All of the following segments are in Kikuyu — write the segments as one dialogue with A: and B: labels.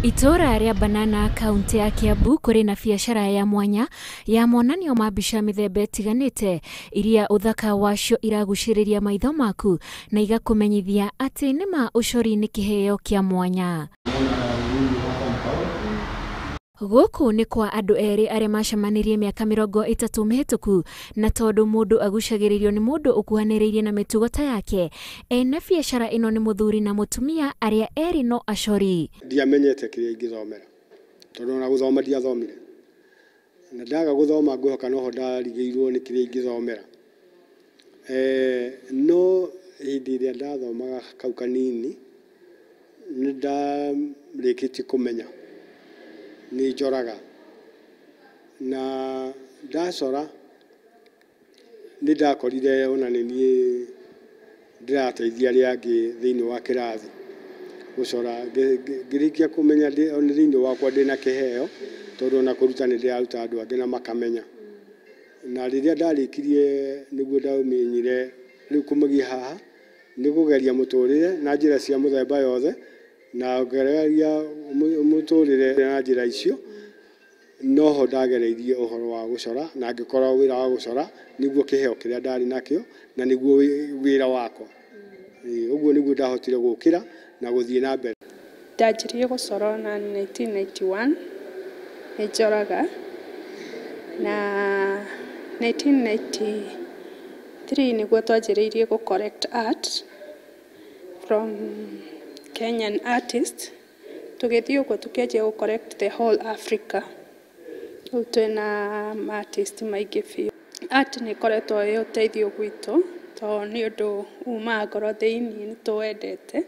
A: Itora ria Banana kaunti ya Kiambu kuri na biashara ya mwanya ya monanio ma mbica mithemba itiganite iria uthaka wacio iraguciriria maitho maku na igakumenyithia ati nima ucori ni kiheo kia mwanya. Guku ni kwa andu eri aria macemanirie miaka 30 mihituku na tondu mundu agucagiririo ni mundu ukuhaniriirie na mitugo ta yake ene biashara ino ni muthuri na mutumia aria eri no acori.
B: Ndiamenyete kiria ingithomera tondu na guthoma ndiathomire na ndaga guthoma ngwihoka noho ndarigirwo ni kiria ingithomera no hindi iria ndathomaga kau kanini ni ndarikitie kumenya ni njoraga na ndacora ni ndakorire ona ni ndirateithia aria angi thiini wa kirathi gucora ngirikia kumenya oni thiini wakwa ndina kiheo tondu na kuruta ni ndiraruta andu angi na makamenya na riria ndarikirie niguo ndaumenyire riu kumagia haha ni kugeria muturire na njira cia muthemba yothe na kugeria muturire na njira icio noho ndagereirie uhoro wa gucora na ngikora wira wa gucora niguo kiheo kiria ndari nakio na niguo wira wakwa uguo niguo ndahotire gukira na guthie na mbere.
C: Ndajirie gucora na 1991 njoraga na 1993 niguo twajiriirie ku correct art from Kenyan artist tugithio ko tukeje ku correct the whole Africa utwena artist maingi biu. Art ni koretwo yo teithio gwitu to ni undu uma ngoro thiini ni tuwendete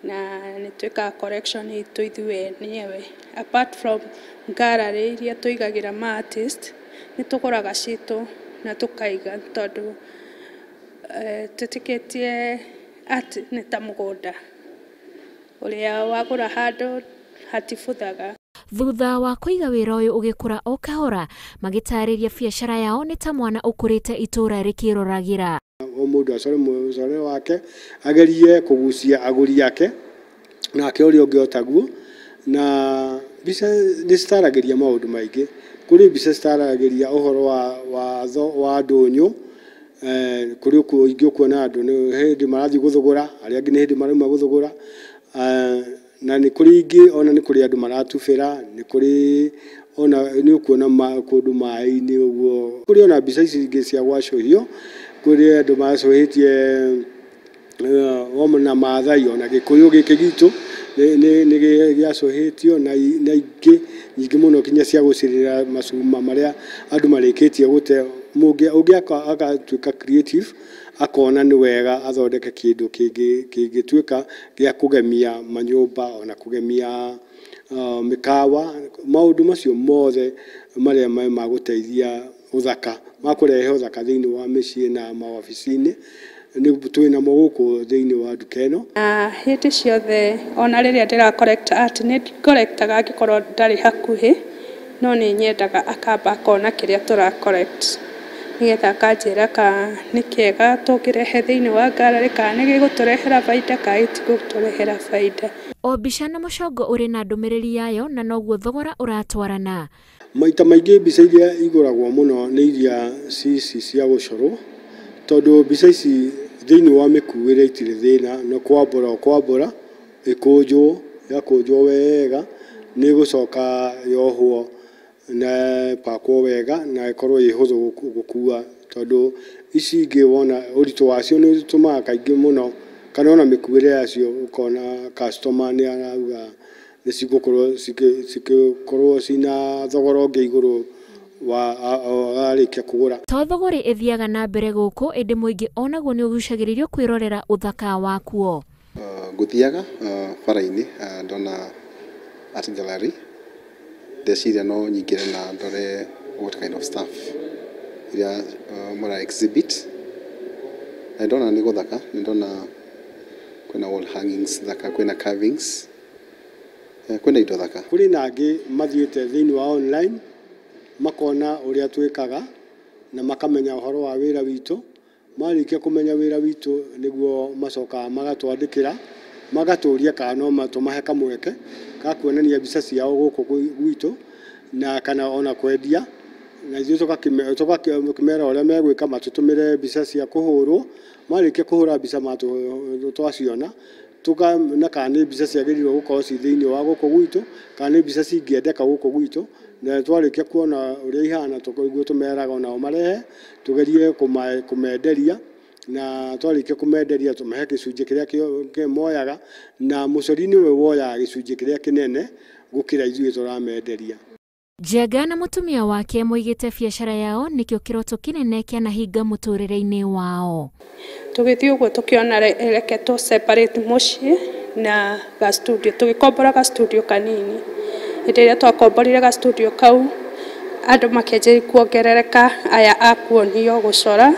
C: na ni twika correction itu ithue niwe apart from gallery iria tuigagira ma artist ni tukoraga citu na tukaiga tondu tutiketie art ni ta mugunda uria wagura handu hatibuthaga.
A: Thutha wa kuiga wira uyu ugikura o kahora magitariria biashara yao ni ta mwana ukurite itura rikiroragira.
B: Mundu acore mucore wake agerie kugucia aguri yake na akiori ungiotaguo na bica nistaragiria maundu maingi kuri bica staragiria uhoro wa ndunyu kuri ku ingikuona andu ni hindi marathi guthugura aria ngi ni hindi marauma guthugura na ni kuri ingi ona ni kuri andu maratubira ni kuri ona ni ukuona kundu mai-ini uguo kuri ona bica ici ingi cia gwacuhio kuri andu macuhitie na Maathai ona Gikuyu giki gitu ni giacuhitio na ingi muno kinya cia gucirira macuma maria andu marikitie gute mungi agatuika creative akona ni wega athondeke kindu kingituika gia kugemia manyumba ona kugemia mikawa maundu macio mothe maria maguteithia uthaka makurehe uthaka thiini wa micii na maoficini ni twina mo guku thiini wa dukeno
C: hindi ciothe ona riria ndira correct art ni correctaga ngikorwo ndari hakuhi no ni nyendaga akamba kona kiria tura correct nigetha kanjira ka ni kiega tukirehe thiini wa gallery ka ni giguturehera faida ka itiguturehera faida.
A: O mbica na mucongo uri na ndumiriri yayo na noguo thogora uratwarana.
B: Maita maingi mbica iria iguragwo muno ni iria cia gucorwo tondu mbica ici thiini wa mikuire itire thina no kwambura ikunjwo yakunjwo wega ni gucoka yohwo na pakwo wega na ikorwo ihuthu gukua tondu ici ingi wona uritu wacio ni tumaga kaingi muno kana ona mikuire yacio ukona customer ni arauga ni cigukorwo cina thogora ungi iguru wa arikia kugura.
A: To thogori ithiaga na mbere guku indi muingi onaguo ni ugucagiririo kwirorera uthaka wakuo.
D: Guthiaga bara-ini ndona art gallery ndeciria no nyingire na ndore what kind of stuff iria mura exhibit na ndona ni guthaka ndona kwina wall hangings thaka kwina carvings kwina indo thaka
B: kuri nangi mathiite thiini wa online makona uria twikaga na makamenya uhoro wa wira witu marikia kumenya wira witu niguo macoka magatwandikira magaturia kana no matumahe kamweke ka kuonania mbica ciao guku gwitũ na kana ona kwendia na ithuĩ tũgakĩmera ũrĩa megwĩka matũtũmĩre mbica cia kũhũrwo marĩkia kũhũra mbica twaciona tũkona kana nĩ mbica ciagĩrĩirwo gũkorwo ci thĩinĩ wa gũkũ gwitũ kana nĩ mbica cingĩendeka gũkũ gwitũ na twarĩkia kuona ũrĩa ihana tũkũiguo tũmeraga onao marehe tũgerie kũmenderia na twarĩkia kũmenderia tũmahe gĩcunjĩ kĩrĩa moyaga na mũcori nĩwe woyaga gĩcunjĩ kĩrĩa kĩnene gũkĩra ithuĩ tũramenderia.
A: Njenga na mutumia wake moigĩte biacara yao nĩkĩo kĩroto kĩnene kĩanahinga mũtũrĩre-inĩ wao.
C: Tũgĩthiĩ ũguo tũkĩona reke tũ separate mũciĩ na ga studio, tũgĩkombora ga studio kanini. Hĩndĩ ĩrĩa twakomborire ga studio kau andũ makĩanjĩrĩria kuongerereka aya akuonio gũcora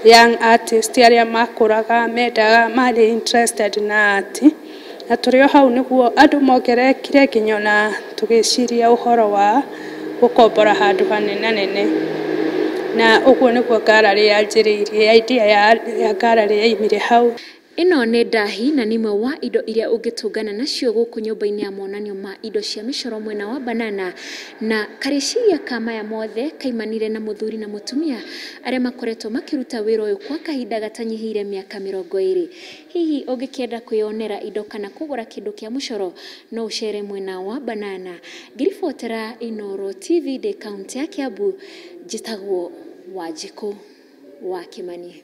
C: young artist arĩa makũraga mendaga marĩ interested na art na tũrĩ o hau nĩguo andũ mongererekire nginya na tũgĩciria ũhoro wa gũkombora handũ hanene na ũguo nĩguo gallery yanjĩrĩirie, idea ya gallery yaimire hau.
A: Ĩno nĩ ndahi na nĩmwe wa indo iria ũngĩtũngana nacio gũkũ nyũmba-inĩ ya monanio ma indo cia mĩcoro mwena wa Banana, na karĩciria ka maya mothe kaimanire na mũthuri na mũtumia arĩa makoretwo makĩruta wĩra ũyũ kwa kahinda gatanyihiire mĩaka 20. Hihi ũngĩkĩenda kwĩyonera indo kana kũgũra kĩndũ kĩa mũcoro no ũcere mwena wa Banana. Ngĩribotera Inooro TV de kaunti ya Kiambu, njĩtagwo Wanjikũ wa Kimani.